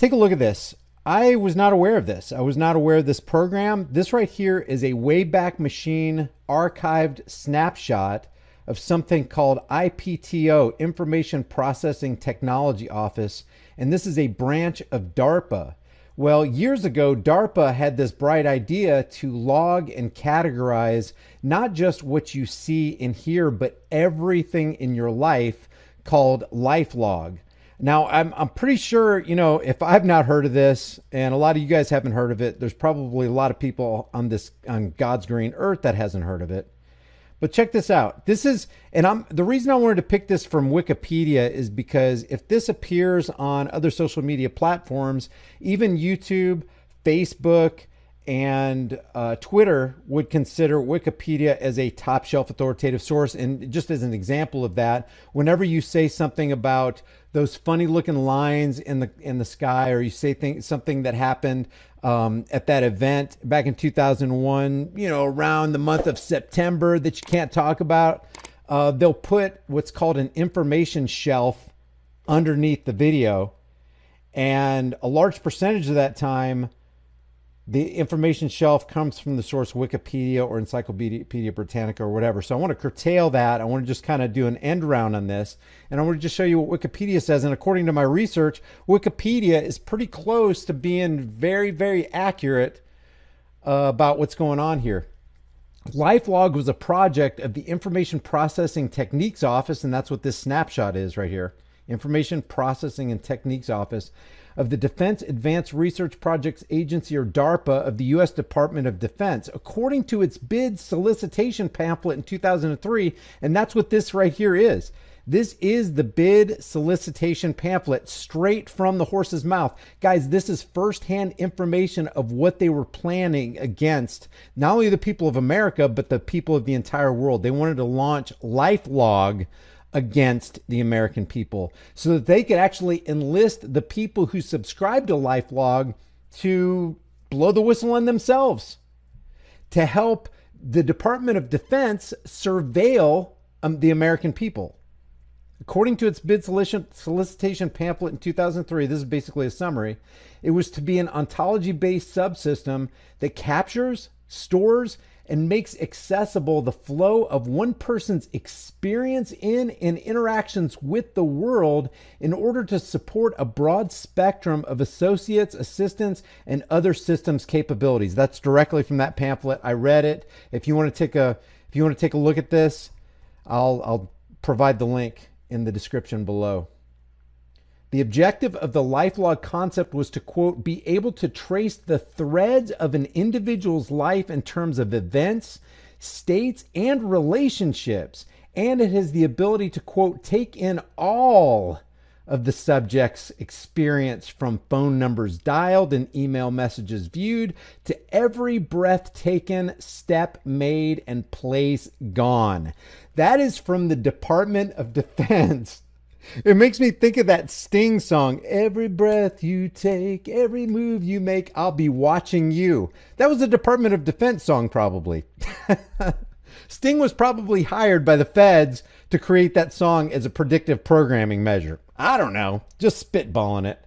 Take a look at this. I was not aware of this. I was not aware of this program. This right here is a Wayback Machine archived snapshot of something called IPTO, Information Processing Technology Office, and this is a branch of DARPA. Well, years ago, DARPA had this bright idea to log and categorize not just what you see and hear, but everything in your life, called Lifelog. Now, I'm pretty sure, if I've not heard of this, and a lot of you guys haven't heard of it, there's probably a lot of people on God's green earth that hasn't heard of it. But check this out. The reason I wanted to pick this from Wikipedia is because if this appears on other social media platforms, even YouTube, Facebook, and Twitter would consider Wikipedia as a top shelf authoritative source. And just as an example of that, whenever you say something about those funny looking lines in the sky, or you say something that happened at that event back in 2001, around the month of September that you can't talk about, they'll put what's called an information shelf underneath the video. And a large percentage of that time, the information shelf comes from the source Wikipedia or Encyclopedia Britannica or whatever. So I want to curtail that. I want to just kind of do an end round on this. And I want to just show you what Wikipedia says. And according to my research, Wikipedia is pretty close to being very, very accurate about what's going on here. Lifelog was a project of the Information Processing Techniques Office, and that's what this snapshot is right here. Information Processing and Techniques Office of the Defense Advanced Research Projects Agency, or DARPA, of the U.S. Department of Defense, according to its bid solicitation pamphlet in 2003. And that's what this right here is. This is the bid solicitation pamphlet straight from the horse's mouth. Guys, this is firsthand information of what they were planning against not only the people of America, but the people of the entire world. They wanted to launch Lifelog against the American people so that they could actually enlist the people who subscribe to Lifelog to blow the whistle on themselves, to help the Department of Defense surveil the American people. According to its bid solicitation pamphlet in 2003, this is basically a summary, it was to be an ontology-based subsystem that captures, stores, and makes accessible the flow of one person's experience in and interactions with the world in order to support a broad spectrum of associates, assistants, and other systems capabilities. That's directly from that pamphlet. I read it. If you want to take a look at this, I'll provide the link in the description below. The objective of the Lifelog concept was to, quote, be able to trace the threads of an individual's life in terms of events, states, and relationships. And it has the ability to, quote, take in all of the subject's experience from phone numbers dialed and email messages viewed to every breath taken, step made, and place gone. That is from the Department of Defense. It makes me think of that Sting song, every breath you take, every move you make, I'll be watching you. That was a Department of Defense song, probably. Sting was probably hired by the feds to create that song as a predictive programming measure. I don't know, just spitballing it.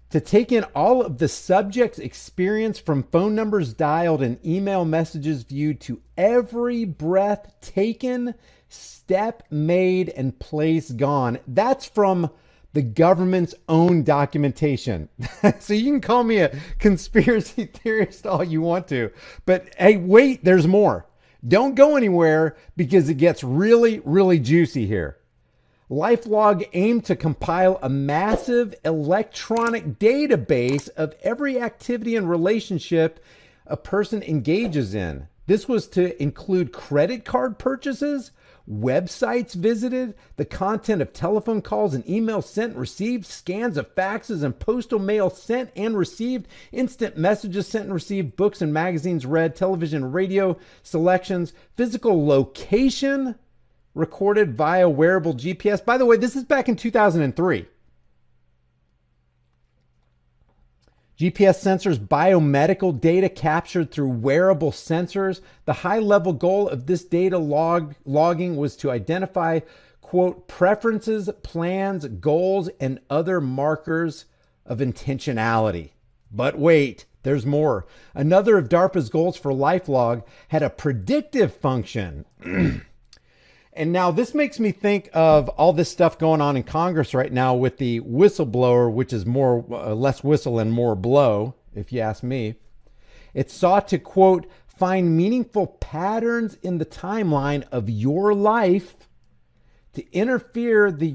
To take in all of the subject's experience from phone numbers dialed and email messages viewed to every breath taken, step made, and place gone. That's from the government's own documentation. So you can call me a conspiracy theorist all you want to, but hey, wait, there's more. Don't go anywhere because it gets really, really juicy here. Lifelog aimed to compile a massive electronic database of every activity and relationship a person engages in. This was to include credit card purchases, websites visited, the content of telephone calls and emails sent and received, scans of faxes and postal mail sent and received, instant messages sent and received, books and magazines read, television and radio selections, physical location recorded via wearable GPS. By the way, this is back in 2003. GPS sensors, biomedical data captured through wearable sensors. The high-level goal of this data logging was to identify, quote, preferences, plans, goals, and other markers of intentionality. But wait, there's more. Another of DARPA's goals for Lifelog had a predictive function. And now this makes me think of all this stuff going on in Congress right now with the whistleblower, which is more less whistle and more blow, if you ask me. It sought to, quote, find meaningful patterns in the timeline of your life to infer the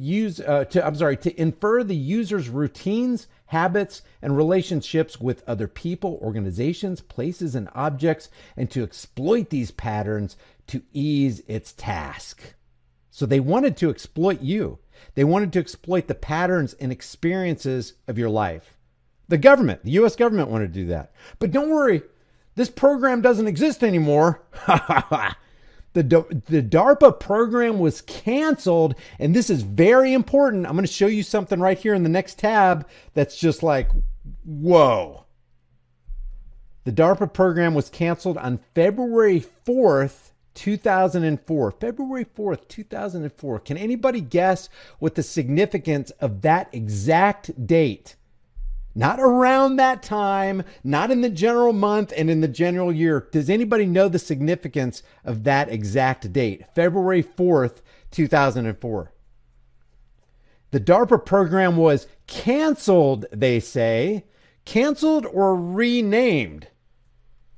user's routines, habits, and relationships with other people, organizations, places, and objects, and to exploit these patterns to ease its task. So they wanted to exploit you. They wanted to exploit the patterns and experiences of your life. The government, the U.S. government wanted to do that. But don't worry, this program doesn't exist anymore. The DARPA program was canceled, and this is very important. I'm going to show you something right here in the next tab that's just like, whoa. The DARPA program was canceled on February 4th, 2004. February 4th, 2004. Can anybody guess what the significance of that exact date? Not around that time, not in the general month and in the general year. Does anybody know the significance of that exact date? February 4th, 2004. The DARPA program was canceled, they say. Canceled or renamed.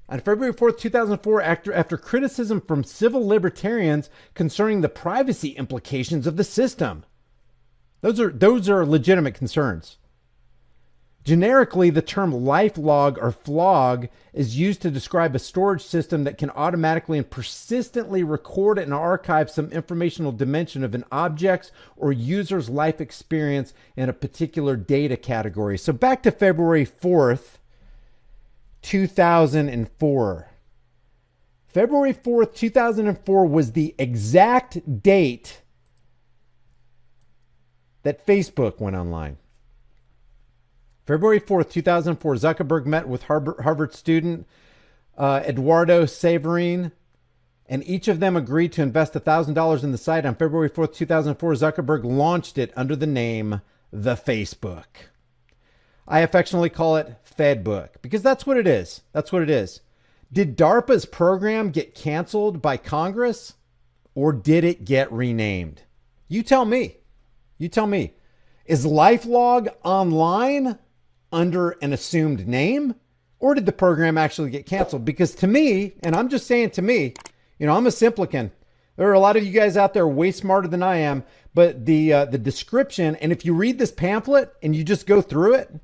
On February 4th, 2004, after criticism from civil libertarians concerning the privacy implications of the system. Those are legitimate concerns. Generically, the term lifelog or flog is used to describe a storage system that can automatically and persistently record and archive some informational dimension of an object's or user's life experience in a particular data category. So back to February 4th, 2004. February 4th, 2004 was the exact date that Facebook went online. February 4th, 2004, Zuckerberg met with Harvard student Eduardo Saverin, and each of them agreed to invest $1,000 in the site. On February 4th, 2004, Zuckerberg launched it under the name The Facebook. I affectionately call it Fedbook because that's what it is. That's what it is. Did DARPA's program get canceled by Congress, or did it get renamed? You tell me. You tell me. Is LifeLog online under an assumed name, or did the program actually get canceled? Because to me, and I'm just saying to me, you know, I'm a simpleton. There are a lot of you guys out there way smarter than I am, but the description, and if you read this pamphlet and you just go through it,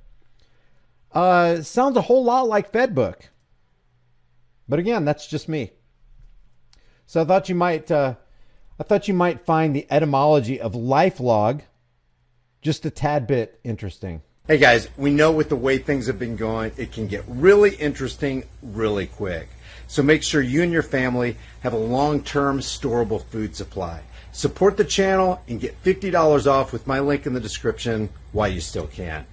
sounds a whole lot like Fedbook. But again, that's just me. So I thought you might find the etymology of LifeLog just a tad bit interesting. Hey guys, we know with the way things have been going, it can get really interesting really quick. So make sure you and your family have a long-term storable food supply. Support the channel and get $50 off with my link in the description while you still can.